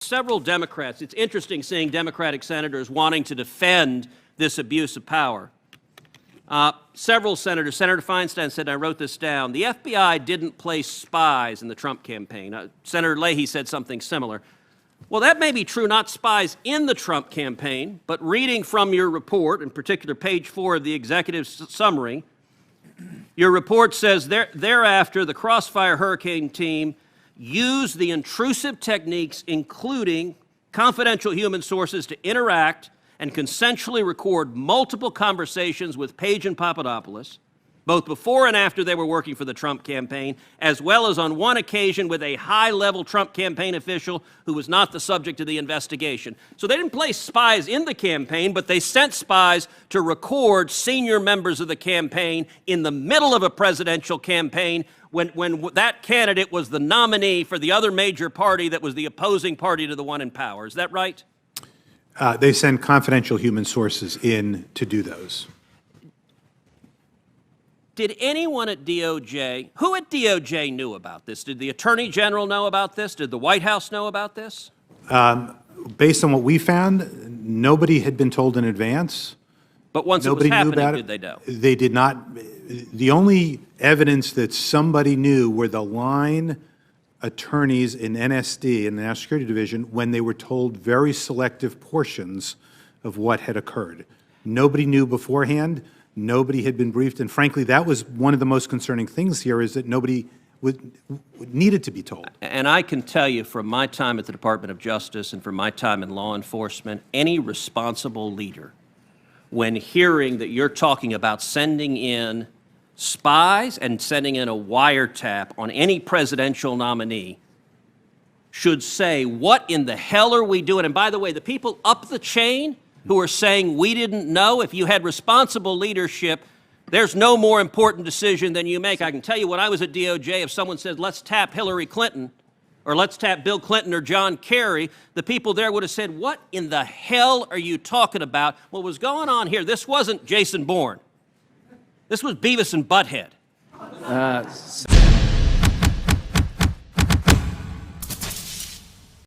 Several Democrats, it's interesting seeing Democratic senators wanting to defend this abuse of power. Several senators, Senator Feinstein said, and I wrote this down, the FBI didn't place spies in the Trump campaign. Senator Leahy said something similar. Well, that may be true, not spies in the Trump campaign, but reading from your report, in particular page 4 of the executive summary, your report says, thereafter, the Crossfire Hurricane team used the intrusive techniques, including confidential human sources, to interact and consensually record multiple conversations with Page and Papadopoulos, both before and after they were working for the Trump campaign, as well as on one occasion with a high-level Trump campaign official who was not the subject of the investigation. So they didn't place spies in the campaign, but they sent spies to record senior members of the campaign in the middle of a presidential campaign when that candidate was the nominee for the other major party that was the opposing party to the one in power. Is that right? They send confidential human sources in to do those. Did anyone at DOJ, who at DOJ knew about this? Did the Attorney General know about this? Did the White House know about this? Based on what we found, nobody had been told in advance. But once it was happening, did they know? They did not. The only evidence that somebody knew were the line attorneys in NSD, in the National Security Division, when they were told very selective portions of what had occurred. Nobody knew beforehand. Nobody had been briefed. And frankly, that was one of the most concerning things here, is that nobody needed to be told. And I can tell you from my time at the Department of Justice and from my time in law enforcement, any responsible leader, when hearing that you're talking about sending in spies and sending in a wiretap on any presidential nominee, should say, what in the hell are we doing? And by the way, the people up the chain who are saying we didn't know, if you had responsible leadership, there's no more important decision than you make. I can tell you, when I was at DOJ, if someone said, let's tap Hillary Clinton, or let's tap Bill Clinton or John Kerry, the people there would have said, what in the hell are you talking about? What was going on here? This wasn't Jason Bourne. This was Beavis and Butt-Head.